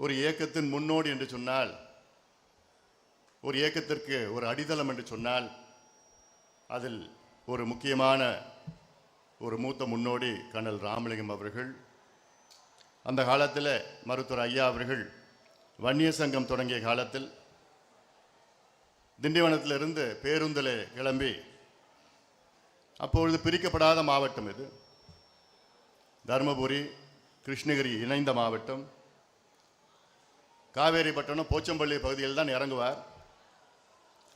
ஒரு இயக்கத்தின் முன்னோடி என்று சொன்னால், ஒரு இயக்கத்திற்கு ஒரு அடித்தளம் என்று சொன்னால், அதில் ஒரு முக்கியமான ஒரு மூத்த முன்னோடி கர்னல் ராமலிங்கம் அவர்கள். அந்த காலத்தில் மருத்துவர் ஐயா அவர்கள் வன்னியர் சங்கம் தொடங்கிய காலத்தில் திண்டிவனத்திலிருந்து பேருந்தில் கிளம்பி, அப்பொழுது பிரிக்கப்படாத மாவட்டம் இது, தருமபுரி கிருஷ்ணகிரி இணைந்த மாவட்டம், காவேரிப்பட்டினம் போச்சம்பள்ளி பகுதியில் தான் இறங்குவார்.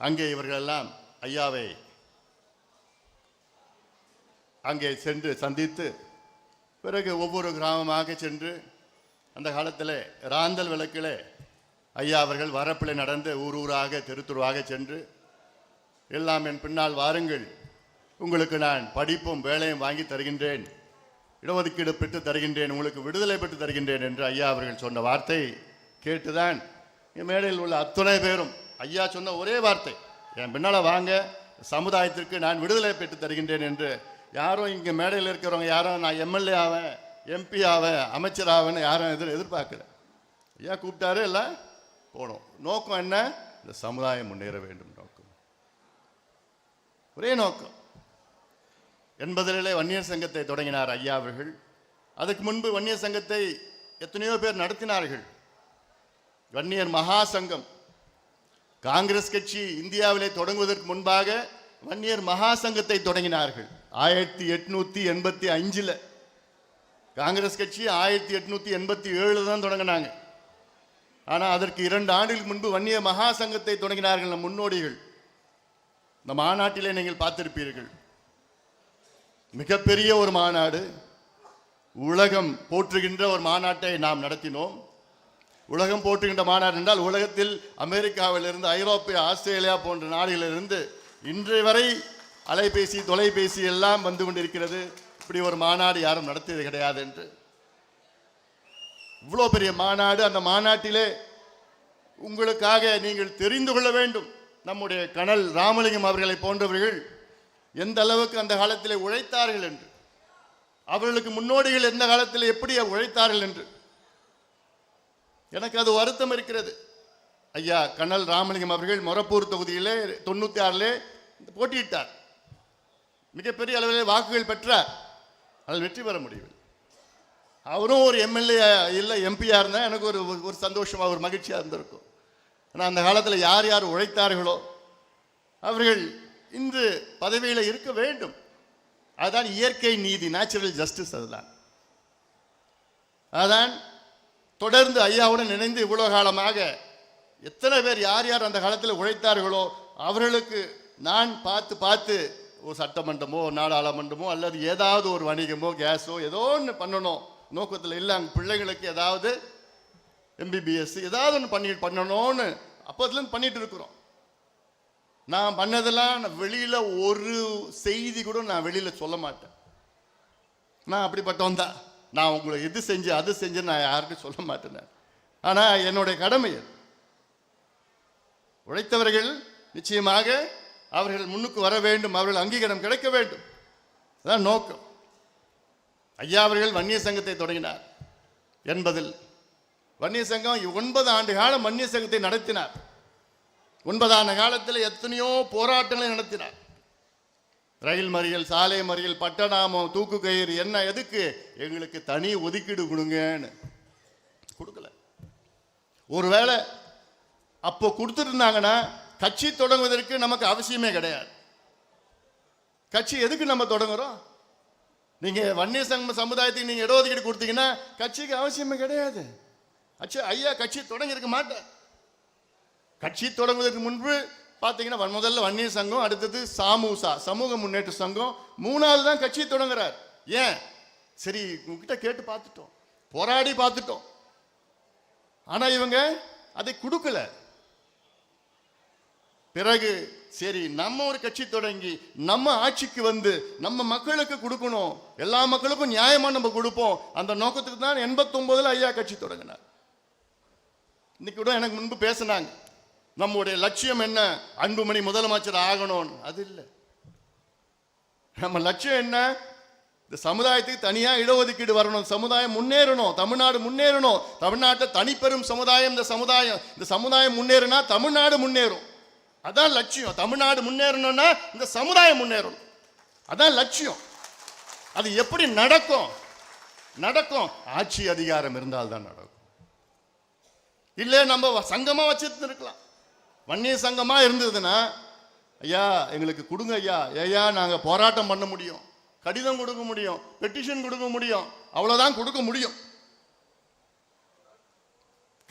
அங்கே இவர்களெல்லாம் ஐயாவை அங்கே சென்று சந்தித்து, பிறகு ஒவ்வொரு கிராமமாக சென்று, அந்த காலத்தில் ராந்தல் விளக்கில் ஐயா அவர்கள் வரப்பில் நடந்து ஊர் ஊராக தெருத்துருவாக சென்று, எல்லாம் என் பின்னால் வாருங்கள், உங்களுக்கு நான் படிப்பும் வேலையும் வாங்கி தருகின்றேன், இடஒதுக்கீடு பெற்று தருகின்றேன், உங்களுக்கு விடுதலை பெற்று தருகின்றேன் என்று ஐயா அவர்கள் சொன்ன வார்த்தை கேட்டுதான் மேடையில் உள்ள அத்துணை பேரும் ஐயா சொன்ன ஒரே வார்த்தை, என் பின்னால் வாங்க, சமுதாயத்திற்கு நான் விடுதலை பெற்று தருகின்றேன் என்று. யாரும் இங்கே மேடையில் இருக்கிறவங்க யாரும் நான் எம்எல்ஏ ஆவேன், எம்பி ஆவேன், அமைச்சர் ஆவேன்னு யாரும் எதிர்பார்க்கல. ஐயா கூப்பிட்டாரு, எல்லாம் போனோம். நோக்கம் என்ன? இந்த சமுதாயம் முன்னேற வேண்டும் நோக்கம், ஒரே நோக்கம். 80லே வன்னியர் சங்கத்தை தொடங்கினார் ஐயா அவர்கள். அதுக்கு முன்பு வன்னியர் சங்கத்தை எத்தனையோ பேர் நடத்தினார்கள். வன்னியர் மகா சங்கம், காங்கிரஸ் கட்சி இந்தியாவிலே தொடங்குவதற்கு முன்பாக வன்னியர் மகா சங்கத்தை தொடங்கினார்கள் 1885. காங்கிரஸ் கட்சி 1887 தான் தொடங்கினாங்க. ஆனால் அதற்கு 2 ஆண்டுகளுக்கு முன்பு வன்னியர் மகா சங்கத்தை தொடங்கினார்கள் நம் முன்னோடிகள். இந்த மாநாட்டிலே நீங்கள் பார்த்திருப்பீர்கள், மிகப்பெரிய ஒரு மாநாடு, உலகம் போற்றுகின்ற ஒரு மாநாட்டை நாம் நடத்தினோம். உலகம் போற்றுகின்ற மாநாடு என்றால், உலகத்தில் அமெரிக்காவிலிருந்து, ஐரோப்பிய, ஆஸ்திரேலியா போன்ற நாடுகளிலிருந்து இன்றைய வரை அலைபேசி தொலைபேசி எல்லாம் வந்து கொண்டிருக்கிறது. இப்படி ஒரு மாநாடு யாரும் நடத்தியது கிடையாது என்று. இவ்வளோ பெரிய மாநாடு. அந்த மாநாட்டிலே உங்களுக்காக நீங்கள் தெரிந்து கொள்ள வேண்டும், நம்முடைய கர்னல் ராமலிங்கம் அவர்களை போன்றவர்கள் எந்த அளவுக்கு அந்த காலத்தில் உழைத்தார்கள் என்று, அவர்களுக்கு முன்னோடிகள் எந்த காலத்தில் எப்படி உழைத்தார்கள் என்று. எனக்கு அது வருத்தம் இருக்கிறது. ஐயா கர்னல் ராமலிங்கம் அவர்கள் மொரப்பூர் தொகுதியிலே 96 போட்டியிட்டார். மிகப்பெரிய அளவில் வாக்குகள் பெற்றார். அதில் வெற்றி பெற முடியவில்லை. அவரும் ஒரு எம்எல்ஏ இல்லை எம்பியாக இருந்தால் எனக்கு ஒரு சந்தோஷமாக ஒரு மகிழ்ச்சியாக இருந்திருக்கும். ஆனால் அந்த காலத்தில் யார் யார் உழைத்தார்களோ அவர்கள் இன்று பதவியில் இருக்க வேண்டும். அதுதான் இயற்கை நீதி, நேச்சுரல் ஜஸ்டிஸ். அதுதான் தொடர்ந்து ஐயாவுடன் இணைந்து இவ்வளோ காலமாக எத்தனை பேர் யார் யார் அந்த காலத்தில் உழைத்தார்களோ அவர்களுக்கு நான் பார்த்து ஒரு சட்டமன்றமோ நாடாளுமன்றமோ அல்லது ஏதாவது ஒரு வணிகமோ கேஸோ ஏதோ ஒன்று பண்ணணும் நோக்கத்தில் இல்லை. அங்கே பிள்ளைங்களுக்கு ஏதாவது எம்பிபிஎஸ் ஏதாவது ஒன்று பண்ணணும்னு அப்போதுலேருந்து பண்ணிட்டு இருக்கிறோம். நான் பண்ணதெல்லாம் வெளியில் ஒரு செய்தி கூட நான் வெளியில் சொல்ல மாட்டேன். நான் அப்படிப்பட்டவன் தான். நான் உங்களை இது செஞ்சு அது செஞ்சு நான் யாருக்கும் சொல்ல மாட்டேன். ஆனால் என்னுடைய கடமை உழைத்தவர்கள் நிச்சயமாக அவர்கள் முன்னுக்கு வர வேண்டும், அவர்கள் அங்கீகாரம் கிடைக்க வேண்டும். அதான் நோக்கம். ஐயா அவர்கள் வன்னியர் சங்கத்தை தொடங்கினார் 80. வன்னியர் சங்கம் 9 ஆண்டு காலம் வன்னியர் சங்கத்தை நடத்தினார். 9 ஆண்டு காலத்தில் எத்தனையோ போராட்டங்களை நடத்தினார். ரயில் மறியல், சாலை மறியல், பட்டநாமம், தூக்கு கயிறு, என்ன எதுக்கு? எங்களுக்கு தனி ஒதுக்கீடு கொடுங்கன்னு கொடுக்கல. ஒருவேளை அப்போ கொடுத்துருந்தாங்கன்னா கட்சி தொடங்குவதற்கு நமக்கு அவசியமே கிடையாது. கட்சி எதுக்கு நம்ம தொடங்குறோம்? நீங்க வன்னியர் சங்க சமுதாயத்துக்கு நீங்க இடஒதுக்கீடு கொடுத்தீங்கன்னா கட்சிக்கு அவசியமே கிடையாது. ஐயா கட்சி தொடங்கியிருக்க மாட்டேன். கட்சி தொடங்குவதற்கு முன்பு பார்த்தீங்கன்னா முதல்ல வன்னியர் சங்கம், அடுத்தது சாமூசா சமூக முன்னேற்ற சங்கம், 3வது தான் கட்சி தொடங்குறார். ஏன்? சரி உங்ககிட்ட கேட்டு பார்த்துட்டோம், போராடி பார்த்துட்டோம். ஆனா இவங்க அதை கொடுக்கல. பிறகு சரி நம்ம ஒரு கட்சி தொடங்கி நம்ம ஆட்சிக்கு வந்து நம்ம மக்களுக்கு கொடுக்கணும், எல்லா மக்களுக்கும் நியாயமா நம்ம கொடுப்போம். அந்த நோக்கத்துக்கு தான் 89 ஐயா கட்சி தொடங்கினார். இன்னைக்கு கூட எனக்கு முன்பு பேசினாங்க, நம்முடைய லட்சியம் என்ன? அன்புமணி முதலமைச்சர் ஆகணும். அது இல்லை. நம்ம லட்சியம் என்ன? இந்த சமுதாயத்துக்கு தனியா இடஒதுக்கீடு வரணும், சமுதாயம் முன்னேறணும், தமிழ்நாடு முன்னேறணும். தமிழ்நாட்டில் தனிப்பெரும் சமுதாயம் இந்த சமுதாயம் முன்னேறினா தமிழ்நாடு முன்னேறும். அதான் லட்சியம். தமிழ்நாடு முன்னேறணும்னா இந்த சமுதாயம் முன்னேறணும், அதான் லட்சியம். அது எப்படி நடக்கும்? ஆட்சி அதிகாரம் இருந்தால் தான் நடக்கும். இல்ல நம்ம சங்கமா வச்சிருந்து இருக்கலாம். வன்னிய சங்கமா இருந்ததுன்னா, ஐயா எங்களுக்கு கொடுங்க ஐயா நாங்க போராட்டம் பண்ண முடியும், கடிதம் கொடுக்க முடியும், பெட்டிஷன் கொடுக்க முடியும், அவ்வளவுதான் கொடுக்க முடியும்.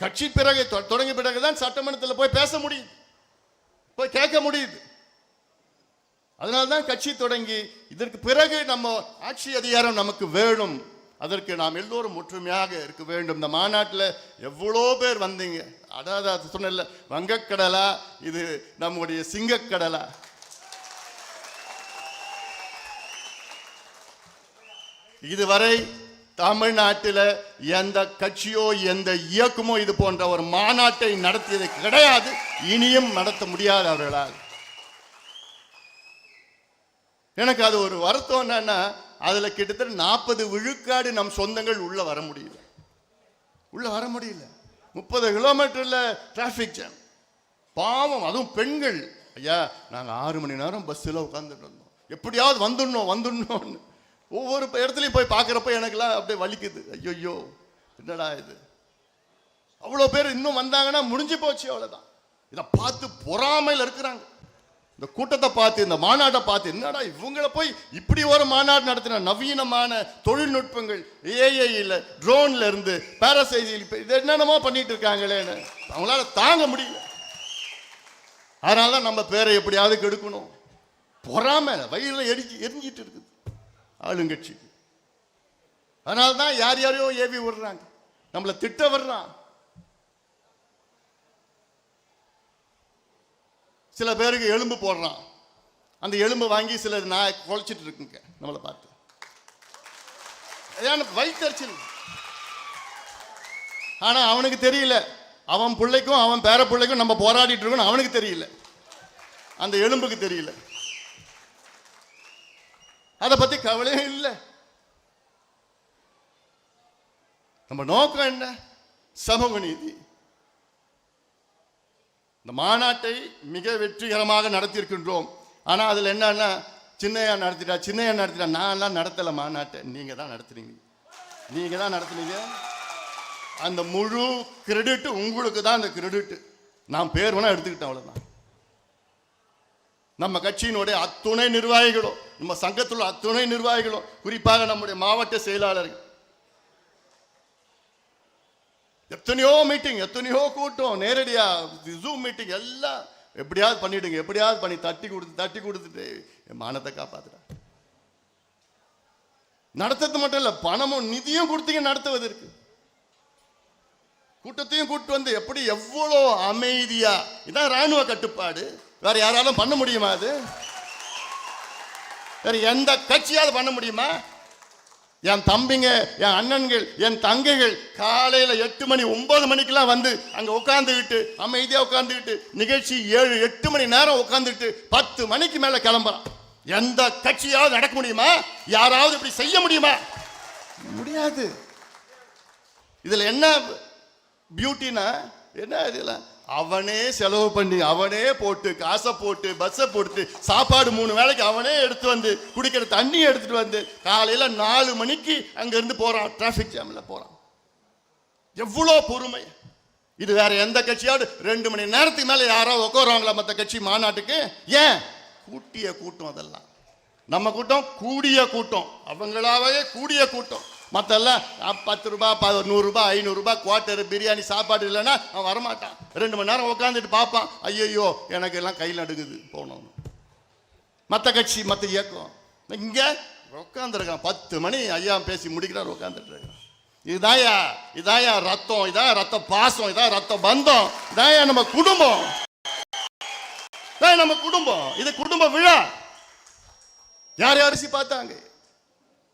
கட்சி பிறகு தொடங்கிய பிறகுதான் சட்டமன்றத்தில் போய் பேச முடியுது, போய் கேட்க முடியுது. அதனால்தான் கட்சி தொடங்கி இதற்கு பிறகு நம்ம ஆட்சி அதிகாரம் நமக்கு வேணும். அதற்கு நாம் எல்லோரும் ஒற்றுமையாக இருக்க வேண்டும். இந்த மாநாட்டில் எவ்வளோ பேர் வந்தீங்க. அதாவது சொன்ன வங்கக்கடலா, இது நம்முடைய சிங்கக்கடலா? இதுவரை தமிழ்நாட்டில் எந்த கட்சியோ எந்த இயக்கமோ இது போன்ற ஒரு மாநாட்டை நடத்தியது கிடையாது, இனியும் நடத்த முடியாது அவர்களால். எனக்கு அது ஒரு வருத்தம். என்னன்னா, அதுல கிட்டத்தட்ட 40 விழுக்காடு நம் சொந்தங்கள் உள்ள வர முடியல. 30 கிலோமீட்டர்ல டிராபிக் ஜாம். பாவம், அதுவும் பெண்கள். ஐயா நாங்க 6 மணி நேரம் பஸ்ல உட்கார்ந்துட்டு இருந்தோம், எப்படியாவது வந்துடணும். ஒவ்வொரு இடத்துலையும் போய் பார்க்குறப்ப எனக்குலாம் அப்படியே வலிக்குது. ஐயோ என்னடா இது, அவ்வளோ பேர் இன்னும் வந்தாங்கன்னா முடிஞ்சு போச்சு, அவ்வளோதான். இதை பார்த்து பொறாமையில் இருக்கிறாங்க. இந்த கூட்டத்தை பார்த்து, இந்த மாநாட்டை பார்த்து, என்னடா இவங்களை போய் இப்படி ஒரு மாநாடு நடத்தின, நவீனமான தொழில்நுட்பங்கள், ஏஐயில், ட்ரோன்ல இருந்து பாராசைடில் இது என்னென்னமோ பண்ணிட்டு இருக்காங்களேன்னு அவங்களால தாங்க முடியல. அதனால தான் நம்ம பேரை எப்படியாவது கெடுக்கணும், பொறாமை வயிறுல எரிஞ்சிட்டு இருக்குது ஆளுங்கட்சிக்கு. அதனால தான் யாரையோ ஏவி விடுறாங்க, நம்மளை திட்ட வர்றான். சில பேருக்கு எலும்பு போடுறான், அந்த எலும்பு வாங்கி சில நான் குழைச்சிட்டு இருக்குங்க நம்மளை பார்த்து. வயிற்றுச்சல். ஆனா அவனுக்கு தெரியல, அவன் பிள்ளைக்கும் அவன் பேர பிள்ளைக்கும் நம்ம போராடிட்டு இருக்கோம், அவனுக்கு தெரியல, அந்த எலும்புக்கு தெரியல. அதை பத்தி கவலையே இல்லை. நம்ம நோக்கம் என்ன? சமூக நீதி. இந்த மாநாட்டை மிக வெற்றிகரமாக நடத்தியிருக்கின்றோம். ஆனால் அதில் என்னன்னா, சின்னையா நடத்திட்டா. நான் எல்லாம் நடத்தலை மாநாட்டை, நீங்க தான் நடத்துனீங்க. அந்த முழு கிரெடிட் உங்களுக்கு தான். அந்த கிரெடிட் நான் பேர் வேணா எடுத்துக்கிட்டேன், அவ்வளவுதான். நம்ம கட்சியினுடைய அத்துணை நிர்வாகிகளும், நம்ம சங்கத்தில் அத்துணை நிர்வாகிகளும், குறிப்பாக நம்முடைய மாவட்ட செயலாளர்கள், எத்தனையோ மீட்டிங், எத்தனையோ கூட்டம், நேரடியா ஜூம் மீட்டிங் எல்லாம் எப்படியாவது பண்ணிடுங்க, எப்படியாவது பண்ணி தட்டி கொடுத்துட்டு மானத்தை காப்பாத்துறா. நடத்துறது மட்டும் இல்ல, பணமும் நிதியும் கொடுத்தீங்க நடத்துவதற்கு. கூட்டத்தையும் கூட்டு வந்து எப்படி எவ்வளோ அமைதியா. இதான் ராணுவ கட்டுப்பாடு. வேற யாராலும் பண்ண முடியுமா? அது வேற எந்த கட்சியாவது பண்ண முடியுமா? என் தம்பிங்க, என் அண்ணன்கள், என் தங்கைகள் காலையில 8 மணி 9 மணிக்கெல்லாம் வந்து அங்க உட்காந்துக்கிட்டு அமைதியா உட்காந்துக்கிட்டு நிகழ்ச்சி 7-8 மணி நேரம் உட்காந்துக்கிட்டு 10 மணிக்கு மேல கிளம்புறான். எந்த கட்சியாவது நடக்க முடியுமா? யாராவது இப்படி செய்ய முடியுமா? முடியாது. இதுல என்ன பியூட்டினா என்ன? இதுல அவனே செலவு பண்ணி, அவனே போட்டு, காசை போட்டு, பஸ்ஸை போட்டு, சாப்பாடு 3 வேளைக்கு அவனே எடுத்து வந்து, குடிக்கிற தண்ணி எடுத்துட்டு வந்து, காலையில 4 மணிக்கு அங்க இருந்து போறான், டிராபிக் ஜாம்ல போறான். எவ்வளோ பொறுமை! இது வேற எந்த கட்சியாவது 2 மணி நேரத்துக்கு மேல யாராவது உட்காருவாங்களா மற்ற கட்சி மாநாட்டுக்கு? ஏன்? கூட்டிய கூட்டம். அதெல்லாம் நம்ம கூட்டம் கூடிய கூட்டம், அவங்களாவே கூடிய கூட்டம். மற்றெல்லாம் 10 ரூபாய், 100 ரூபாய், 500 ரூபாய் குவார்ட்டர் பிரியாணி சாப்பாடு இல்லைன்னா அவன் வரமாட்டான். 2 மணி நேரம் உட்காந்துட்டு பார்ப்பான், ஐயோ எனக்கு எல்லாம் கையில் நடுங்குது போனோம். மற்ற கட்சி, மற்ற இயக்கம் இங்க உட்காந்துருக்கான். 10 மணி ஐயா பேசி முடிக்கிறார், உட்காந்துட்டு இருக்கான். இதாயா ரத்தம், இதான் ரத்த பாசம், இதான் ரத்த பந்தம், இதான் நம்ம குடும்பம், நம்ம குடும்பம். இது குடும்ப விழா. யார் அரிசி பார்த்தாங்க,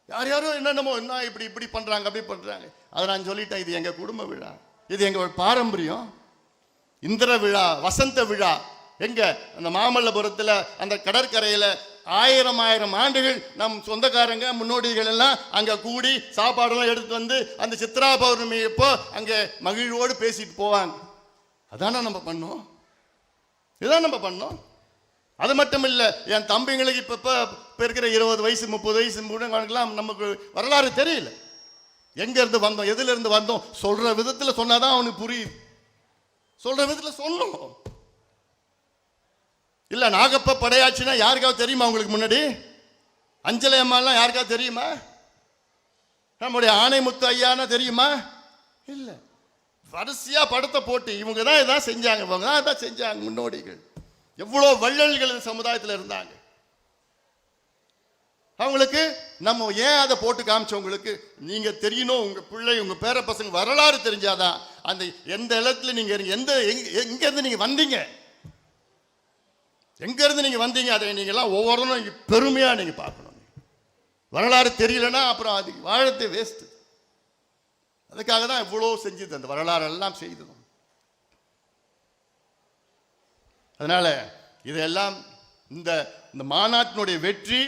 யாரும் என்னென்னமோ என்ன இப்படி பண்றாங்க, அப்படி பண்றாங்க. அதை நான் சொல்லிட்டேன், இது எங்க குடும்ப விழா, இது எங்க பாரம்பரியம். இந்திர விழா, வசந்த விழா. எங்க அந்த மாமல்லபுரத்தில் அந்த கடற்கரையில் 1000 ஆண்டுகள் நம் சொந்தக்காரங்க முன்னோடிகள் எல்லாம் அங்க கூடி சாப்பாடெல்லாம் எடுத்து வந்து அந்த சித்ரா பௌர்ணமி எப்போ அங்க மகிழ்வோடு பேசிட்டு போவாங்க. அதானே நம்ம பண்ணோம், இதுதான் நம்ம பண்ணோம். அது மட்டும் இல்லை, என் தம்பிங்களுக்கு இப்போ இருக்கிற 20 வயசு 30 வயசு முன்னெல்லாம் நமக்கு வரலாறு தெரியல. எங்க இருந்து வந்தோம், எதுல இருந்து வந்தோம், சொல்ற விதத்தில் சொன்னாதான் அவனுக்கு புரியுது. சொல்ற விதத்தில் சொல்லணும். இல்ல நாகப்ப படையாச்சுன்னா யாருக்காவது தெரியுமா உங்களுக்கு? முன்னாடி அஞ்சலை அம்மாலாம் யாருக்காவது தெரியுமா? நம்முடைய ஆணைமுத்து ஐயானா தெரியுமா? இல்ல. வரிசையா படத்தை போட்டு இவங்க தான் இதான் செஞ்சாங்க, இவங்க தான் இதான் செஞ்சாங்க முன்னோடிகள். எவ்வளோ வள்ளல்கள் சமுதாயத்தில் இருந்தாங்க. அவங்களுக்கு நம்ம ஏன் அதை போட்டு காமிச்சவங்களுக்கு நீங்க தெரியணும். உங்க பிள்ளை உங்க பேர பசங்க வரலாறு தெரிஞ்சாதான் அந்த எந்த இடத்துல நீங்க எந்த எங்க இருந்து நீங்க வந்தீங்க, எங்க இருந்து நீங்க வந்தீங்க, அதை நீங்க எல்லாம் ஒவ்வொருத்தரும் பெருமையா நீங்க பார்க்கணும். வரலாறு தெரியலன்னா அப்புறம் அது வாழத்தை வேஸ்ட். அதுக்காக தான் இவ்வளோ செஞ்சது, அந்த வரலாறு எல்லாம் செய்தது. அதனால இதெல்லாம் இந்த மாநாட்டினுடைய வெற்றி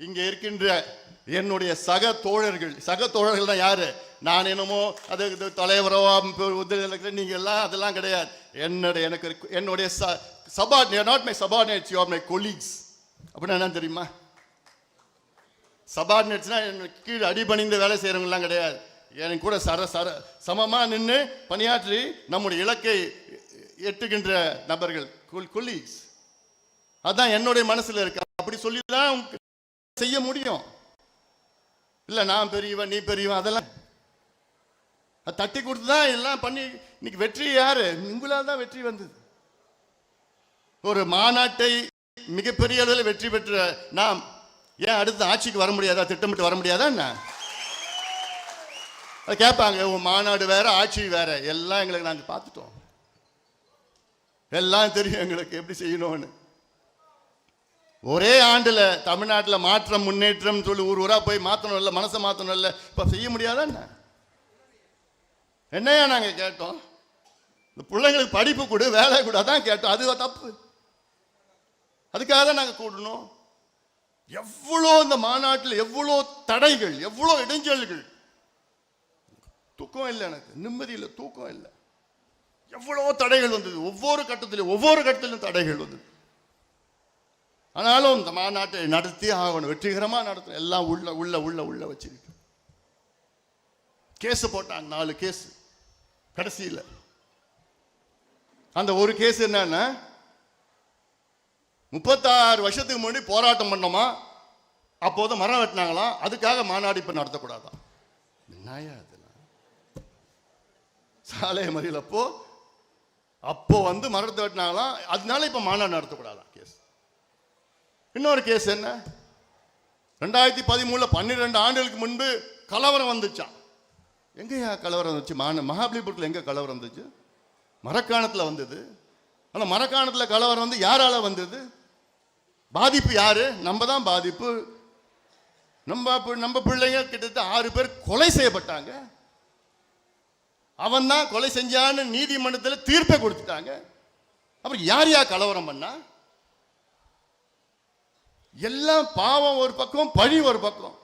இங்க இருக்கின்ற என்னுடைய சக தோழர்கள் தான் யாரு? நான் என்னமோ அது தலைவரோ நீங்க எல்லாம் அதெல்லாம் கிடையாது. என்னுடைய subordinate, not my subordinates, you are my colleagues. அப்படின்னா என்ன தெரியுமா? சபார்டினேட்ஸ்னா கீழே அடிபணிந்து வேலை செய்யறவங்கலாம் கிடையாது. எனக்கு கூட சமமா நின்று பணியாற்றி நம்முடைய இலக்கை எட்டுகின்ற நபர்கள், கொலீக்ஸ். அதான் என்னுடைய மனசுல இருக்கு. அப்படி சொல்லிதான் செய்ய முடியும். இல்ல நான் பெரியவன் நீ பெரியவன் அதெல்லாம் தட்டி கொடுத்துதான் எல்லாம் பண்ணி இன்னைக்கு வெற்றி யாரு? உங்களால் தான் வெற்றி வந்தது. ஒரு மாநாட்டை மிகப்பெரிய அளவில் வெற்றி பெற்ற நாம் ஏன் அடுத்த ஆட்சிக்கு வர முடியாதா, திட்டமிட்டு வர முடியாதா? என்ன அது கேட்பாங்க. மாநாடு வேற ஆட்சி வேற, எல்லாம் எங்களுக்கு நாங்கள் பார்த்துட்டோம், எல்லாம் தெரியும் எங்களுக்கு எப்படி செய்யணும்னு. ஒரே ஆண்டுல தமிழ்நாட்டில் மாற்றம் முன்னேற்றம் சொல்லி ஊரா போய் மாற்றணும் இல்லை, மனசை மாற்றணும் இல்லை, இப்ப செய்ய முடியாதா? என்னையா நாங்க கேட்டோம்? இந்த பிள்ளைங்களுக்கு படிப்பு கொடு, வேலை கொடு, அதான் கேட்டோம். அது தப்பு. அதுக்காக தான் நாங்கள் கூடணும். எவ்வளோ இந்த மாநாட்டில் எவ்வளோ தடைகள், எவ்வளோ இடைஞ்சல்கள். தூக்கம் இல்லை, எனக்கு நிம்மதி இல்லை, தூக்கம் இல்லை. எவ்வளோ தடைகள் வந்தது, ஒவ்வொரு கட்டத்திலும் தடைகள் வந்தது. ஆனாலும் இந்த மாநாட்டை நடத்தி ஆகணும், வெற்றிகரமா நடத்தணும். எல்லாம் உள்ள வச்சிருக்கு. கேஸ் போட்டாங்க, 4 கேஸ். கடைசியில் அந்த ஒரு கேஸ் என்னன்னா, 36 வருஷத்துக்கு முன்னாடி போராட்டம் பண்ணோமா, அப்போது மரம் வெட்டினாங்களாம், அதுக்காக மாநாடு இப்ப நடத்தக்கூடாதான். என்னையா அதெல்லாம்? சாலை மறியல் அப்போ வந்து மரத்தை வெட்டினாங்களாம், அதனால இப்ப மாநாடு நடத்தக்கூடாதான் கேஸ். இன்னொரு கேஸ் என்ன, 2013 12 ஆண்டுகளுக்கு முன்பு கலவரம் வந்துச்சான். எங்கயா கலவரம் வந்துச்சு? மகாபலிபுரத்தில் எங்க கலவரம் வந்துச்சு? மரக்காணத்தில் வந்தது. அந்த மரக்காணத்தில் கலவரம் வந்து யாரால வந்தது? பாதிப்பு யாரு? நம்ம தான் பாதிப்பு. நம்ம பிள்ளைங்க கிட்டத்தட்ட 6 பேர் கொலை செய்யப்பட்டாங்க. அவன் தான் கொலை செஞ்சான்னு நீதிமன்றத்தில் தீர்ப்பை கொடுத்துட்டாங்க. அப்புறம் யார் கலவரம் பண்ணா? எல்லாம் பாவம் ஒரு பக்கம், பழி ஒரு பக்கம்.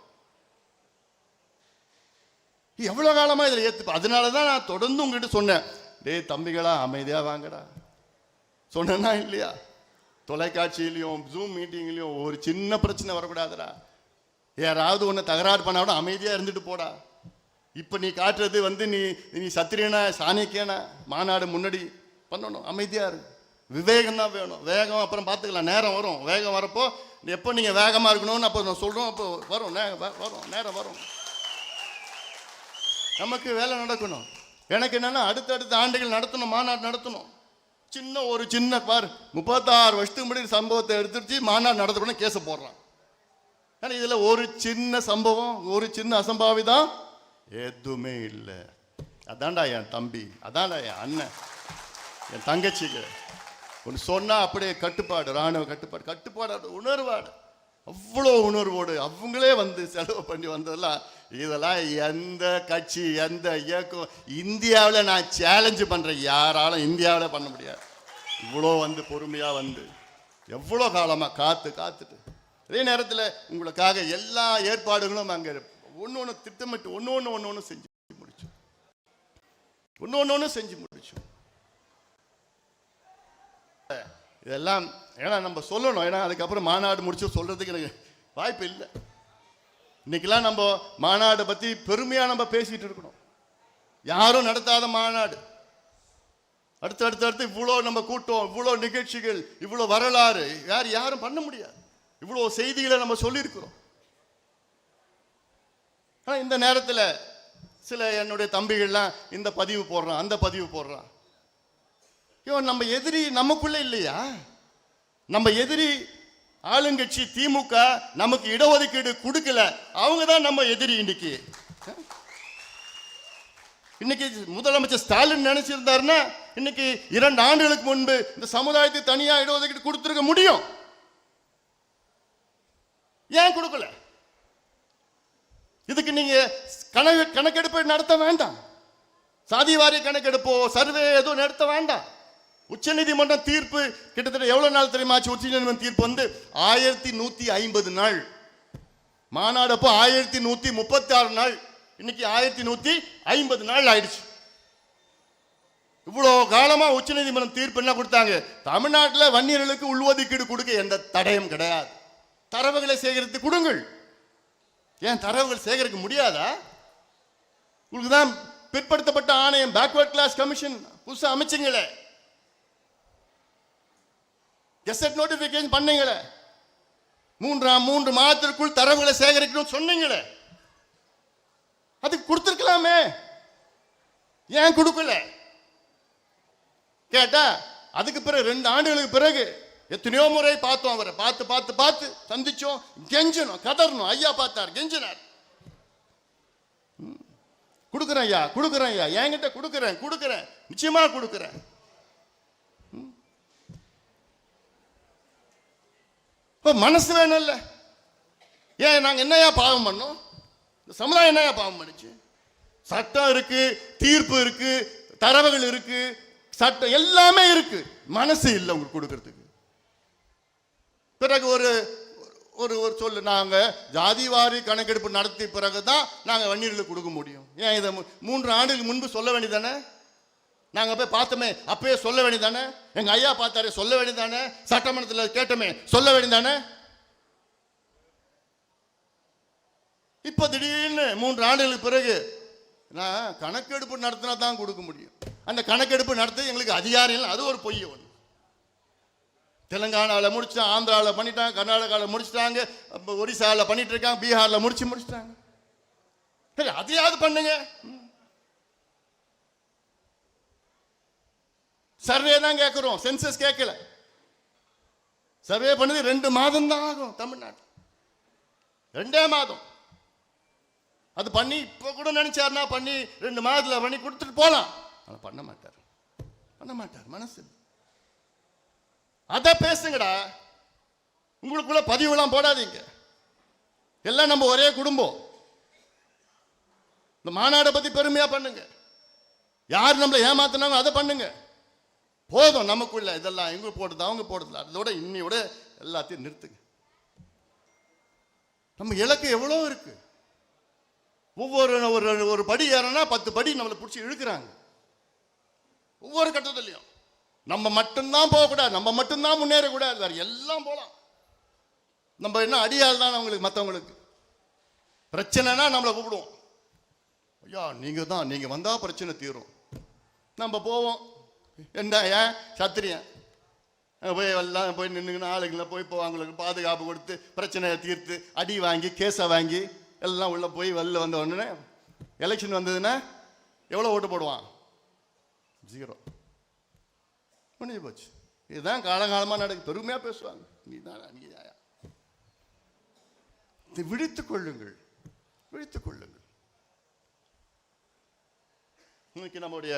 எவ்வளவு காலமா இதுல ஏத்துப்ப. அதனாலதான் நான் தொடர்ந்து உங்ககிட்ட சொன்னேன், டேய் தம்பிகளா அமைதியா வாங்கடா சொன்னா இல்லையா? தொலைக்காட்சியிலையும் ஜூம் மீட்டிங்லையும் ஒரு சின்ன பிரச்சனை வரக்கூடாதுடா. யாராவது ஒன்று தகராறு பண்ணா கூட அமைதியா இருந்துட்டு போடா. இப்ப நீ காட்டுறது வந்து நீ சத்திரியனா சாணிக்கேனா? மாநாடு முன்னாடி பண்ணணும், அமைதியா இருக்கு. விவேகம் தான் வேணும். வேகம் அப்புறம் பார்த்துக்கலாம், நேரம் வரும். வேகம் வரப்போ எப்போ நீங்க வேகமா இருக்கணும்னு அப்போ நான் சொல்றோம், அப்போ வரும், நேரம் வரும். நமக்கு வேலை நடக்கணும். எனக்கு என்னன்னா அடுத்தடுத்த ஆண்டுகள் நடத்தணும், மாநாடு நடத்தணும். ஒரு சின்ன பாரு 36 வருஷத்துக்கு முன்னாடி சம்பவத்தை எடுத்துருச்சு மாநாடு நடத்தப்பட கேஸை போடுறான். ஏன்னா இதுல ஒரு சின்ன சம்பவம், ஒரு சின்ன அசம்பாவிதம் எதுவுமே இல்லை. அதான்டா என் தம்பி, அதான்டா என் அண்ணன், என் தங்கச்சிக்கு ஒன்று சொன்னா அப்படியே கட்டுப்பாடு, ராணுவ கட்டுப்பாடு உணர்வாடு, அவ்வளோ உணர்வோடு அவங்களே வந்து செலவு பண்ணி வந்ததெல்லாம். இதெல்லாம் எந்த கட்சி எந்த இயக்கம் இந்தியாவில் நான் சேலஞ்சு பண்றேன், யாராலும் இந்தியாவில் பண்ண முடியாது. இவ்வளோ வந்து பொறுமையா வந்து எவ்வளோ காலமா காத்துட்டு அதே நேரத்தில் உங்களுக்காக எல்லா ஏற்பாடுகளும் அங்கே ஒன்று திட்டமிட்டு ஒன்று செஞ்சு முடிச்சோம். ஒன்று செஞ்சு முடிச்சோம். இதெல்லாம் ஏன்னா நம்ம சொல்லணும், ஏன்னா அதுக்கப்புறம் மாநாடு முடிச்சு சொல்றதுக்கு எனக்கு வாய்ப்பு இல்லை. இன்னைக்கெல்லாம் நம்ம மாநாடை பத்தி பெருமையா நம்ம பேசிட்டு இருக்கணும். யாரும் நடத்தாத மாநாடு, அடுத்து இவ்வளோ நம்ம கூட்டம், இவ்வளோ நிகழ்ச்சிகள், இவ்வளோ வரலாறு யாரும் பண்ண முடியாது. இவ்வளோ செய்திகளை நம்ம சொல்லியிருக்கிறோம். ஆனால் இந்த நேரத்தில் சில என்னுடைய தம்பிகள்லாம் இந்த பதிவு போடுறான், அந்த பதிவு போடுறான். இவன் நம்ம எதிரி நமக்குள்ள இல்லையா? நம்ம எதிரி ஆளுங்கட்சி திமுக நமக்கு இடஒதுக்கீடு கொடுக்கல, அவங்க தான் நம்ம எதிரி. இன்னைக்கு முதலமைச்சர் ஸ்டாலின் நினைச்சிருந்தாருன்னா இன்னைக்கு 2 ஆண்டுகளுக்கு முன்பு இந்த சமுதாயத்துக்கு தனியா இடஒதுக்கீடு கொடுத்திருக்க முடியும். ஏன் கொடுக்கல? இதுக்கு நீங்க கணக்கெடுப்பு நடத்த வேண்டாம். சாதி வாரிய கணக்கெடுப்போ சர்வே எதுவும் நடத்த வேண்டாம். உச்சநீதிமன்றம் தீர்ப்பு கிட்டத்தட்ட எவ்வளவு நாள் தெரியுமா? உச்சநீதிமன்றம் தீர்ப்பு 1150 நாள். மாநாடு அப்போ 1136 நாள். இன்னைக்கு 1150 நாள் ஆயிடுச்சு. இவ்வளோ காலமா உச்சநீதிமன்றம் தீர்ப்பு என்ன கொடுத்தாங்க? தமிழ்நாட்டில் வன்னியர்களுக்கு உள்ஒதுக்கீடு கொடுக்க எந்த தடையும் கிடையாது. தரவுகளை சேகரித்து கொடுங்கள். ஏன் தரவுகள் சேகரிக்க முடியாதா? உங்களுக்கு தான் பிற்படுத்தப்பட்ட ஆணையம், பேக்வர்ட் கிளாஸ் கமிஷன் புதுசா அமைச்சிங்களே, கெசட் நோட்டிபிகேஷன் பண்ணீங்களே, 3 மாதத்திற்குள் தரவுகளை சேகரிக்கணும் சொன்னீங்களே, அதுக்கு கொடுத்திருக்கலாமே. ஏன் கொடுக்கல கேட்டா, அதுக்கு பிறகு 2 ஆண்டுகளுக்கு பிறகு எத்தனையோ முறை பார்த்தோம். அவரை பார்த்து சந்திச்சோம், கெஞ்சணும், கதறணும். ஐயா பார்த்தார், கெஞ்சினார். கொடுக்குறேன் ஐயா, என்கிட்ட கொடுக்குறேன், நிச்சயமா கொடுக்குறேன். மனசு வேணும் இல்ல? ஏன் நாங்க என்னையா பாவம் பண்ணோம்? இந்த சமுதாயம் என்னையா பாவம் பண்ணுச்சு? சட்டம் இருக்கு, தீர்ப்பு இருக்கு, தரவுகள் இருக்கு, சட்டம் எல்லாமே இருக்கு, மனசு இல்லை உங்களுக்கு கொடுக்கறதுக்கு. பிறகு ஒரு ஒரு சொல்லு, நாங்க ஜாதிவாரி கணக்கெடுப்பு நடத்திய பிறகுதான் நாங்க வன்னியர்களுக்கு கொடுக்க முடியும். ஏன் இதை 3 ஆண்டுகளுக்கு முன்பு சொல்ல வேண்டியதானே? நாங்க போய் பார்த்தோமே, அப்பயே சொல்ல வேண்டியதானே? எங்க ஐயா பார்த்தாரு, சொல்ல வேண்டியதானே? சட்டமன்றத்தில் கேட்டோமே, சொல்ல வேண்டியதானே? இப்ப திடீர்னு 3 ஆண்டுகளுக்கு பிறகு நான் கணக்கெடுப்பு நடத்தினா தான் கொடுக்க முடியும். அந்த கணக்கெடுப்பு நடத்த எங்களுக்கு அதிகாரம் இல்லை, அது ஒரு பொய்ய ஒன்று. தெலுங்கானாவில் முடிச்சிட்டாங்க, ஆந்திராவில் பண்ணிட்டாங்க, கர்நாடகாவில் முடிச்சிட்டாங்க, ஒரிசாவில் பண்ணிட்டு இருக்காங்க, பீகாரில் முடிச்சிட்டாங்க. சரி, அதையாவது பண்ணுங்க. சர்வே தான் கேட்கிறோம், சென்சஸ் கேட்கல. சர்வே பண்ணது 2 மாதம் தான் ஆகும் தமிழ்நாட்டில், 2 மாதம். அது பண்ணி இப்போ கூட நினைச்சாருன்னா பண்ணி 2 மாதத்தில் பண்ணி கொடுத்துட்டு போலாம். ஆனால் பண்ண மாட்டார், மனசு. அத பேசுங்கடா. உங்களுக்குள்ள பதிவுலாம் போடாதீங்க. எல்லாம் நம்ம ஒரே குடும்பம். இந்த மாநாடை பத்தி பெருமையா பண்ணுங்க. யார் நம்மளை ஏமாத்தினாலும் அதை பண்ணுங்க. போதும் நமக்குள்ள இதெல்லாம் இவங்க போடுது அவங்க போடுது, அதோட இன்னையோட எல்லாத்தையும் நிறுத்துங்க. நம்ம இலக்கு எவ்வளோ இருக்கு. ஒவ்வொரு ஒரு படி ஏறனா 10 படி நம்மளை பிடிச்சி இழுக்கிறாங்க. ஒவ்வொரு கட்டத்திலையும் நம்ம மட்டும்தான் போகக்கூடாது, நம்ம மட்டும்தான் முன்னேறக்கூடாது, வேற எல்லாம் போகலாம். நம்ம என்ன அடியால் தான் அவங்களுக்கு, மற்றவங்களுக்கு பிரச்சனைனா நம்மளை கூப்பிடுவோம். ஐயா நீங்க வந்தா பிரச்சனை தீரும். நம்ம போவோம். என்ன ஏன் சத்திரியன் போய் எல்லாம் போய் நின்றுங்கன்னு ஆளுங்களை போய் அவங்களுக்கு பாதுகாப்பு கொடுத்து பிரச்சனையை தீர்த்து அடி வாங்கி கேஸை வாங்கி எல்லாம் உள்ள போய் வெளில வந்த உடனே எலெக்ஷன் வந்ததுன்னா எவ்வளோ ஓட்டு போடுவான்? 0. முடிஞ்சு போச்சு. இதுதான் காலங்காலமாக நடக்கு. பெருமையா பேசுவாங்க. விழித்துக் கொள்ளுங்கள். இன்னைக்கு நம்முடைய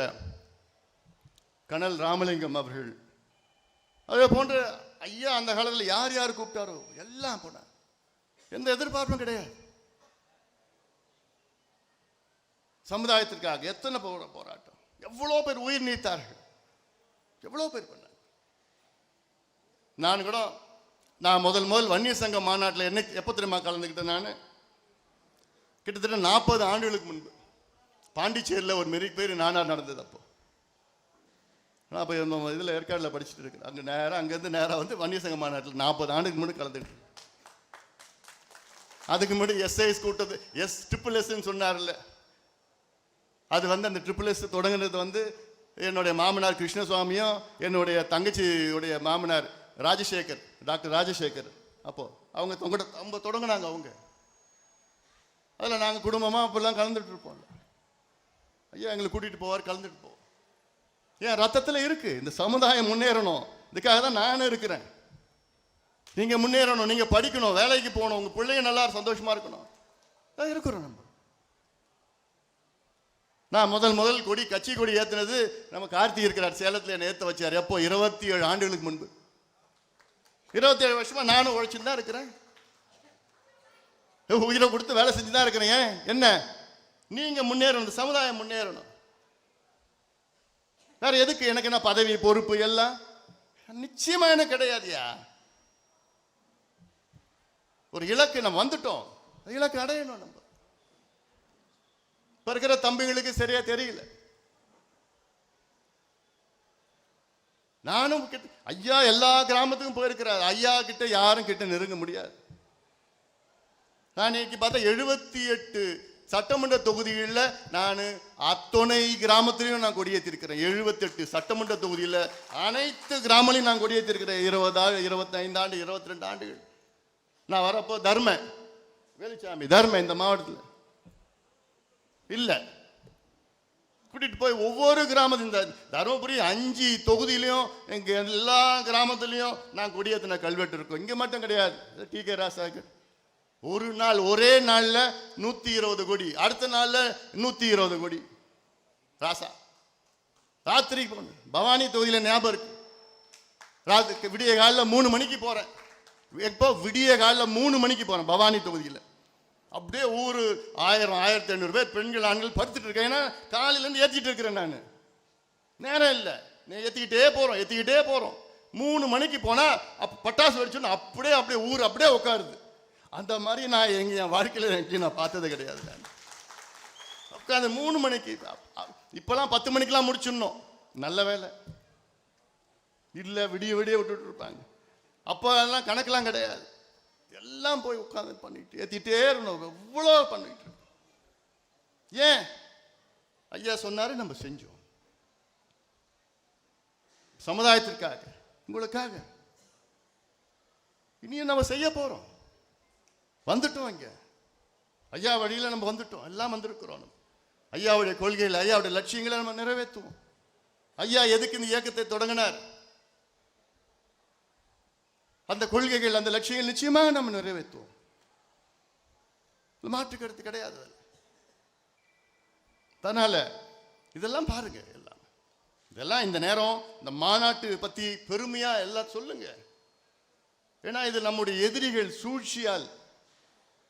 கனல் ராமலிங்கம் அவர்கள் அதே போன்ற ஐயா அந்த காலத்தில் யார் கூப்பிட்டாரோ எல்லாம் போனார். எந்த எதிர்பார்ப்பும் கிடையாது. சமுதாயத்திற்காக எத்தனை போராட்டம், எவ்வளோ பேர் உயிர் நீத்தார்கள், எவ்வளோ பேர் பண்ணாங்க. நான் கூட நான் முதல் வன்னிய சங்க மாநாட்டில் எப்போ தெரியுமா கலந்துக்கிட்டேன்? நான் கிட்டத்தட்ட 40 ஆண்டுகளுக்கு முன்பு பாண்டிச்சேரியில் ஒரு மெரி பேர் நானாக நடந்தது. அப்போ நான் அப்போ இதில் ஏற்காடில் படிச்சுட்டு இருக்கிறேன். அங்கேருந்து நேராக வந்து வன்னிய சங்க மாநாட்டில் 40 ஆண்டுக்கு முன்னாடி கலந்துக்கிட்டு. அதுக்கு முன்னாடி எஸ்ஐஎஸ் கூட்டது SSS சொன்னார்ல, அது வந்து அந்த SSS தொடங்கினது வந்து என்னுடைய மாமனார் கிருஷ்ணசுவாமியும் என்னுடைய தங்கச்சியுடைய மாமனார் ராஜசேகர், டாக்டர் ராஜசேகர். அப்போ அவங்க தொடங்கினாங்க. அவங்க அதில் நாங்கள் குடும்பமாக அப்பெல்லாம் கலந்துட்டு இருப்போம். ஐயா எங்களை கூட்டிகிட்டு போவார், கலந்துட்டு போவோம். ஏன் ரத்தத்தில் இருக்கு இந்த சமுதாயம் முன்னேறணும். இதுக்காக தான் நானும் இருக்கிறேன். நீங்கள் முன்னேறணும், நீங்கள் படிக்கணும், வேலைக்கு போகணும், உங்கள் பிள்ளைங்க நல்லா சந்தோஷமாக இருக்கணும். தான் இருக்கிறோம் நம்ம. நான் முதல் கொடி கட்சி கொடி ஏற்றினது நம்ம கார்த்திக் இருக்கிறார், சேலத்தில் என்னை ஏற்ற வச்சார். எப்போ? 27 ஆண்டுகளுக்கு முன்பு. 27 வருஷமா நானும் உழைச்சுட்டு தான் இருக்கிறேன். உயிரை கொடுத்து வேலை செஞ்சு தான் இருக்கிறேன். ஏன்? என்ன? நீங்க முன்னேறணும், சமுதாயம் முன்னேறணும். வேற எதுக்கு? எனக்கு என்ன பதவி பொறுப்பு எல்லாம் நிச்சயமா எனக்கு கிடையாதுயா. ஒரு இலக்கு நம்ம வந்துட்டோம், இலக்கு அடையணும். நம்ம இப்ப இருக்கிற தம்பிகளுக்கு சரியா தெரியல. நானும் ஐயா எல்லா கிராமத்துக்கும் போயிருக்கிறார். ஐயா கிட்ட யாரும் கிட்ட நெருங்க முடியாது. நான் இன்னைக்கு பார்த்தா 78 சட்டமன்ற தொகுதிகளில் நான் அத்தனை கிராமத்திலையும் நான் கொடியேற்றிருக்கிறேன். 78 சட்டமன்ற தொகுதியில் அனைத்து கிராமங்களையும் நான் கொடியேற்றிருக்கிறேன். 20 25 ஆண்டு 22 ஆண்டுகள். நான் வரப்போ வேலுச்சாமி இந்த மாவட்டத்தில் இல்லை, கூட்டிட்டு போய் ஒவ்வொரு கிராமத்தில், இந்த தருமபுரி 5 தொகுதியிலையும் எங்க எல்லா கிராமத்திலையும் நான் கொடியேற்றின கல்வெட்டு இருக்கும். இங்கே மட்டும் கிடையாது. TK ராசாக்கு ஒரு நாள் ஒரே நாள்ல 120 கோடி, அடுத்த நாள்ல 120 கோடி. ராசா ராத்திரி பவானி தொகுதியில் ஞாபகம் இருக்கு. விடிய காலில் 3 மணிக்கு போறேன். எப்போ? விடிய காலில் 3 மணிக்கு போறேன் பவானி தொகுதியில். அப்படியே ஊர் 1000-1500 பேர் பெண்கள் ஆண்கள் படுத்துட்டு இருக்கேன். ஏன்னா காலையிலேருந்து ஏற்றிட்டு இருக்கிறேன். நான் நேரம் இல்லை, ஏற்றிக்கிட்டே போறோம். 3 மணிக்கு போனா பட்டாசு வெடிச்சோன்னு அப்படியே ஊர் அப்படியே உட்காருது. அந்த மாதிரி நான் என் வாழ்க்கையில் நான் பார்த்தது கிடையாது. நான் உட்காந்து 3 மணிக்கு, இப்பெல்லாம் 10 மணிக்கெல்லாம் முடிச்சிடணும். நல்ல வேலை இல்லை, விடிய விட்டுட்டு இருப்பாங்க. அப்போ அதெல்லாம் கணக்கெல்லாம் கிடையாது. எல்லாம் போய் உட்காந்து பண்ணிட்டு ஏற்றிட்டே இருந்தோம். எவ்வளோ பண்ணிட்டு. ஏன்? ஐயா சொன்னாரு, நம்ம செஞ்சோம். சமுதாயத்திற்காக, உங்களுக்காக. இனியும் நம்ம செய்ய போறோம். வந்துட்டோம். இங்க ஐயா வழியில் நம்ம வந்துட்டோம், எல்லாம் வந்திருக்கிறோம். ஐயாவுடைய கொள்கைகள், ஐயாவுடைய லட்சியங்களை நம்ம நிறைவேற்றுவோம். ஐயா எதுக்கு இந்த இயக்கத்தை தொடங்கினார்? அந்த கொள்கைகள், அந்த லட்சியங்கள் நிச்சயமாக நம்ம நிறைவேற்றுவோம். மாற்று கருத்து கிடையாது. அதனால இதெல்லாம் பாருங்க, இதெல்லாம் இந்த நேரம் இந்த மாநாட்டு பத்தி பெருமையா எல்லாம் சொல்லுங்க. ஏன்னா இது நம்முடைய எதிரிகள் சூழ்ச்சியால்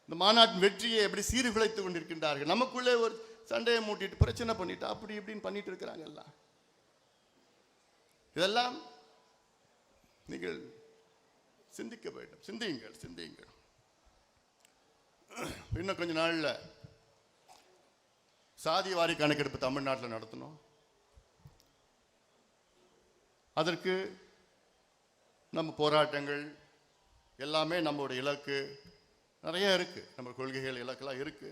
இந்த மாநாட்டின் வெற்றியை எப்படி சீர்குலைத்துக் கொண்டிருக்கின்றார்கள். நமக்குள்ளே ஒரு சண்டையை மூட்டிட்டு பிரச்சனை பண்ணிட்டு அப்படி இப்படின்னு பண்ணிட்டு இருக்கிறாங்க. எல்லாம் இதெல்லாம் நீங்கள் சிந்திக்க வேண்டும். சிந்தியுங்கள். இன்னும் கொஞ்ச நாள்ல சாதி வாரி கணக்கெடுப்பு தமிழ்நாட்டில் நடத்தணும். அதற்கு நம்ம போராட்டங்கள் எல்லாமே நம்மளுடைய இலக்கு நிறைய இருக்கு. நம்ம கொள்கைகள் இலக்கெல்லாம் இருக்கு.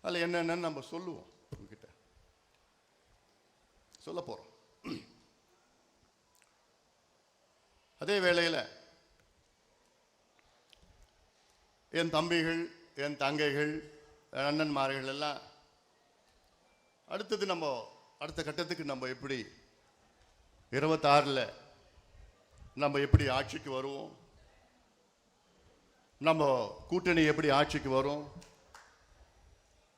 அதில் என்னென்னு நம்ம சொல்லுவோம், உங்ககிட்ட சொல்ல போறோம். அதே வேளையில் என் தம்பிகள், என் தங்கைகள், அண்ணன்மார்கள் எல்லாம் அடுத்த கட்டத்துக்கு நம்ம எப்படி 26 நம்ம எப்படி ஆட்சிக்கு வருவோம், நம்ம கூட்டணி எப்படி ஆட்சிக்கு வரும்,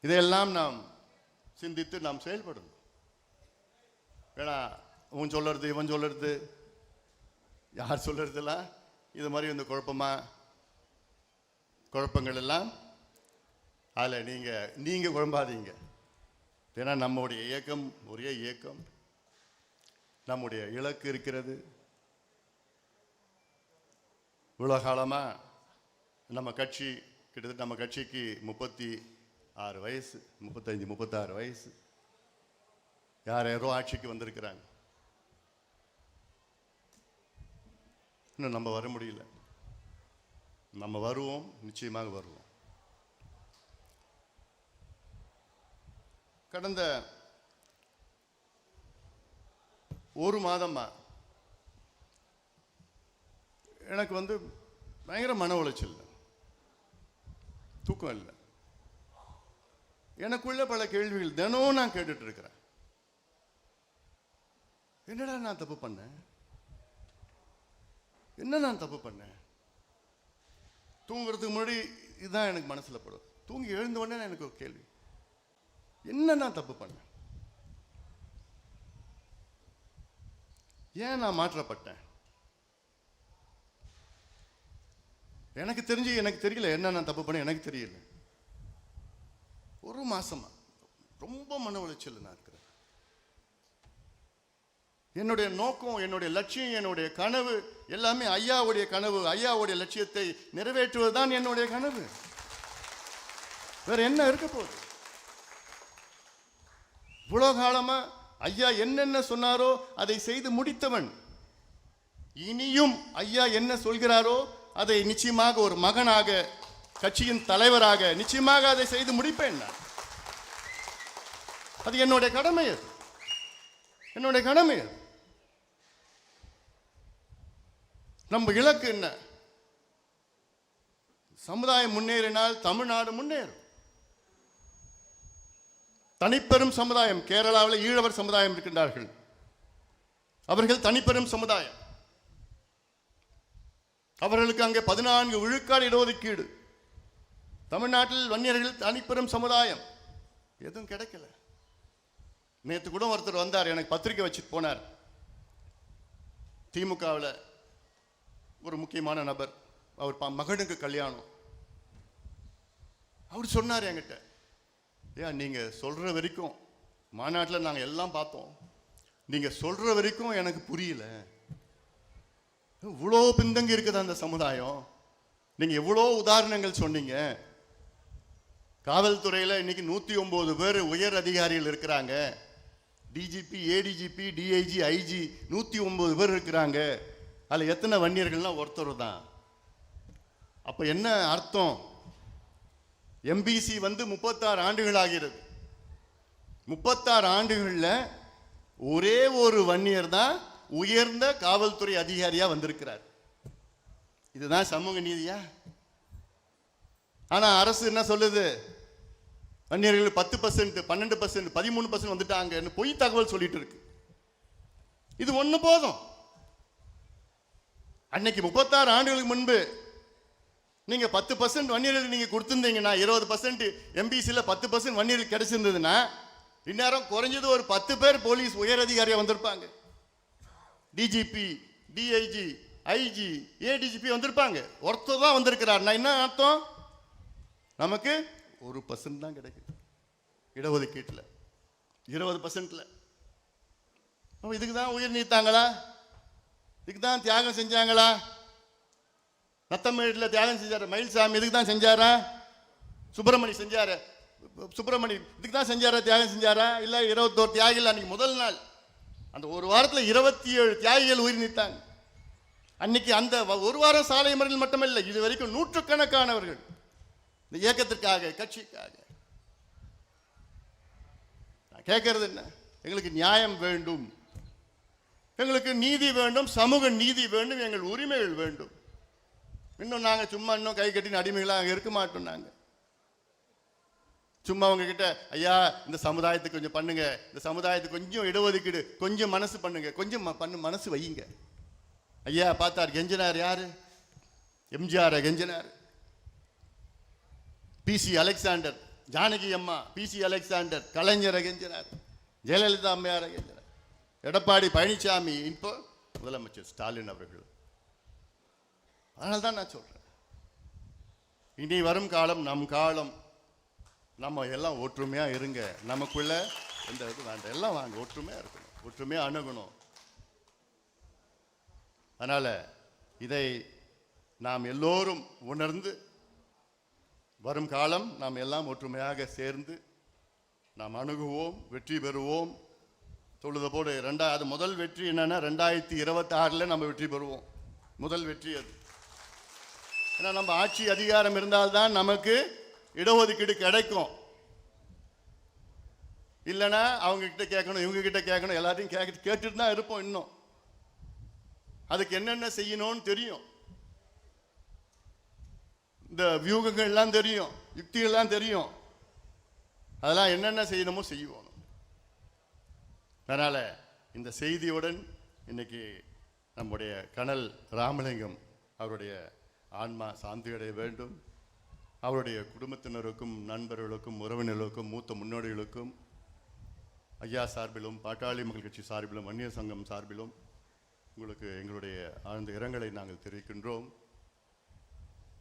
இதையெல்லாம் நாம் சிந்தித்து நாம் செயல்படணும். ஏன்னா இவன் சொல்றது இவன் சொல்றது யார் சொல்றதுலாம் இது மாதிரி இந்த குழப்பங்கள் எல்லாம் அதில் நீங்க குழம்பாதீங்க. ஏன்னா நம்முடைய இயக்கம் ஒரே இயக்கம், நம்முடைய இலக்கு இருக்கிறது. இவ்வளோ காலமாக நம்ம கட்சி கிட்டத்தட்ட நம்ம கட்சிக்கு 36 வயசு, 35 36 வயசு. யாரோ ஆட்சிக்கு வந்திருக்கிறாங்க. இன்னும் நம்ம வர முடியல. நம்ம வருவோம், நிச்சயமாக வருவோம். கடந்த ஒரு மாதமா எனக்கு பயங்கர மன உளைச்சல், தூக்கம் இல்லை. எனக்குள்ள பல கேள்விகள் தினம் நான் கேட்டுட்டு இருக்கிறேன். என்னடா நான் தப்பு பண்ணேன்? என்ன நான் தப்பு பண்ணேன்? தூங்குறதுக்கு முன்னாடி இதுதான் எனக்கு மனசுல படும். தூங்கி எழுந்த உடனே எனக்கு ஒரு கேள்வி, என்ன நான் தப்பு பண்ணேன்? ஏன் நான் மாற்றப்பட்டேன்? எனக்கு தெரியல என்ன நான் தப்பு பண்ண. எனக்கு தெரியல. ஒரு மாசமா ரொம்ப மன உளைச்சல் நான் இருக்கிறேன். என்னுடைய நோக்கம், என்னுடைய லட்சியம், என்னுடைய கனவு எல்லாமே ஐயாவுடைய கனவு, ஐயாவுடைய லட்சியத்தை நிறைவேற்றுவதுதான் என்னுடைய கனவு. வேற என்ன இருக்க போகுது? இவ்வளவு காலமா ஐயா என்னென்ன சொன்னாரோ அதை செய்து முடித்தவன். இனியும் ஐயா என்ன சொல்கிறாரோ அதை நிச்சயமாக ஒரு மகனாக, கட்சியின் தலைவராக நிச்சயமாக அதை செய்து முடிப்பேன். அது என்னுடைய கடமை. அது என்னுடைய கடமை. அது நம்ம இலக்கு என்ன? சமுதாயம் முன்னேறினால் தமிழ்நாடு முன்னேறும். தனிப்பெரும் சமுதாயம், கேரளாவில் ஈழவர் சமுதாயம் இருக்கின்றார்கள். அவர்கள் தனிப்பெரும் சமுதாயம். அவர்களுக்கு அங்கே 14 விழுக்காடு இடஒதுக்கீடு. தமிழ்நாட்டில் வன்னியர்கள் தனிப்பெரும் சமுதாயம். எதுவும் கிடைக்கல. நேற்று கூட ஒருத்தர் வந்தார், எனக்கு பத்திரிக்கை வச்சு போனார். திமுகவில் ஒரு முக்கியமான நபர், அவர் மகனுக்கு கல்யாணம். அவர் சொன்னார் என்கிட்ட, ஏன் நீங்க சொல்ற வரைக்கும் மாநாட்டில் நாங்கள் எல்லாம் பார்த்தோம், நீங்க சொல்ற வரைக்கும் எனக்கு புரியல. இவ்வளோ பின்தங்கி இருக்குது அந்த சமுதாயம். நீங்க எவ்வளோ உதாரணங்கள் சொன்னீங்க. காவல்துறையில் இன்னைக்கு 109 பேர் உயர் அதிகாரிகள் இருக்கிறாங்க. டிஜிபி, ஏடிஜிபி, டிஐஜி, ஐஜி 109 பேர் இருக்கிறாங்க. அதில் எத்தனை வன்னியர்கள்லாம் ஒருத்தர் தான். அப்ப என்ன அர்த்தம்? எம்பிசி 36 ஆண்டுகள் ஆகிறது. 36 ஆண்டுகள்ல ஒரே ஒரு வன்னியர் தான் உயர்ந்த காவல்துறை அதிகாரியா வந்திருக்கிறார். இதுதான் சமூக நீதியா? ஆனா அரசு என்ன சொல்லுது? வன்னியர்கள் 10%, 12%, 13% வந்துட்டாங்க பொய் தகவல் சொல்லிட்டு இருக்கு. இது ஒண்ணு போதும். அன்னைக்கு 36 ஆண்டுகளுக்கு முன்பு நீங்க 10% வன்னியர்கள் நீங்க கொடுத்திருந்தீங்கன்னா, 20% எம்பிசில 10% வன்னியர்கள் கிடைச்சிருந்ததுன்னா, இந்நேரம் குறைஞ்சது ஒரு 10 பேர் போலீஸ் உயர் அதிகாரியா வந்திருப்பாங்க. டிஜிபி, டிஐஜி, ஐஜி, ஏடிஜிபி வந்திருப்பாங்க. ஒருத்தர் தான் வந்திருக்கிறார். என்ன அர்த்தம்? நமக்கு 1% தான் கிடைக்குது இடஒதுக்கீட்டுல, 20%ல. இதுக்கு தான் உயிர் நீத்தாங்களா? இதுக்கு தான் தியாகம் செஞ்சாங்களா? நத்தமேட்டில் தியாகம் செஞ்சாரு மயில்சாமி, இதுக்கு தான் செஞ்சாரா? சுப்பிரமணி செஞ்சாரு, சுப்பிரமணி இதுக்கு தான் செஞ்சாரா? தியாகம் செஞ்சாரா? இல்லை 21 தியாகிகள் அன்னைக்கு முதல் நாள், அந்த ஒரு வாரத்தில் 27 தியாகிகள் உயிர் நீத்தாங்க. அன்னைக்கு அந்த ஒரு வாரம் சாலை மறியல் மட்டுமல்ல, இது வரைக்கும் நூற்றுக்கணக்கானவர்கள் இந்த இயக்கத்திற்காக, கட்சிக்காக. நான் கேட்கறது என்ன? எங்களுக்கு நியாயம் வேண்டும், எங்களுக்கு நீதி வேண்டும், சமூக நீதி வேண்டும், எங்கள் உரிமைகள் வேண்டும். இன்னும் நாங்கள் சும்மா இன்னும் கை கட்டின அடிமைகளாக அங்கே இருக்க மாட்டோம். நாங்கள் சும்மா உங்ககிட்ட ஐயா இந்த சமுதாயத்துக்கு கொஞ்சம் பண்ணுங்க, இந்த சமுதாயத்துக்கு கொஞ்சம் இடஒதுக்கீடு, கொஞ்சம் மனசு பண்ணுங்க, கொஞ்சம் மனசு வையுங்க. ஐயா பார்த்தார், கெஞ்சினார். யாரு? எம்ஜிஆர் கெஞ்சினார். பிசி அலெக்சாண்டர், ஜானகி அம்மா, பிசி அலெக்சாண்டர், கலைஞரை கெஞ்சினார், ஜெயலலிதா அம்மையாரை கெஞ்சினார், எடப்பாடி பழனிசாமி, இப்போ முதலமைச்சர் ஸ்டாலின் அவர்கள். அதனால தான் நான் சொல்றேன், இனி வரும் காலம் நம் காலம். நம்ம எல்லாம் ஒற்றுமையா இருங்க. நமக்குள்ள எந்த இது வேண்டாம், எல்லாம் வாங்க, ஒற்றுமையா இருக்கணும், ஒற்றுமையா அணுகணும். அதனால இதை நாம் எல்லோரும் உணர்ந்து வரும் காலம் நாம் எல்லாம் ஒற்றுமையாக சேர்ந்து நாம் அணுகுவோம், வெற்றி பெறுவோம். சொல்லுத போது அது முதல் வெற்றி என்னன்னா 2026 நம்ம வெற்றி பெறுவோம். முதல் வெற்றி அது. ஏன்னா நம்ம ஆட்சி அதிகாரம் இருந்தால்தான் நமக்கு இடஒதுக்கீடு கிடைக்கும். இல்லைன்னா அவங்க கிட்ட கேட்கணும், இவங்க கிட்ட கேட்கணும், எல்லாத்தையும் கேட்டுட்டு தான் இருப்போம். இன்னும் அதுக்கு என்னென்ன செய்யணும்னு தெரியும், இந்த வியூகங்கள்லாம் தெரியும், யுக்திகள்லாம் தெரியும். அதெல்லாம் என்னென்ன செய்யணுமோ செய்வோம். அதனால் இந்த செய்தியுடன் இன்னைக்கு நம்முடைய கனல் ராமலிங்கம் அவருடைய ஆன்மா சாந்தியடைய வேண்டும். அவருடைய குடும்பத்தினருக்கும் நண்பர்களுக்கும் உறவினர்களுக்கும் மூத்த முன்னோடிகளுக்கும் ஐயா சார்பிலும் பாட்டாளி மக்கள் கட்சி சார்பிலும் வன்னியர் சங்கம் சார்பிலும் உங்களுக்கு எங்களுடைய ஆழ்ந்த இரங்கலை நாங்கள் தெரிவிக்கின்றோம்.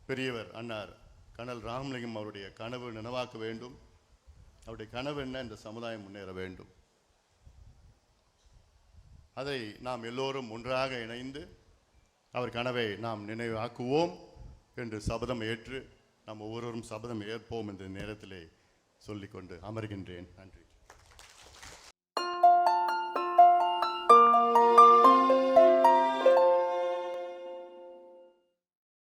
பெரியவர் அன்னார் கனல் ராமலிங்கம் அவருடைய கனவு நினைவாக்க வேண்டும். அவருடைய கனவு என்ன? இந்த சமுதாயம் முன்னேற வேண்டும். அதை நாம் எல்லோரும் ஒன்றாக இணைந்து அவர் கனவை நாம் நினைவாக்குவோம் என்று சபதம் ஏற்று நாம் ஒவ்வொருவரும் சபதம் ஏற்போம் என்ற நேரத்திலே சொல்லிக்கொண்டு அமர்கின்றேன். நன்றி.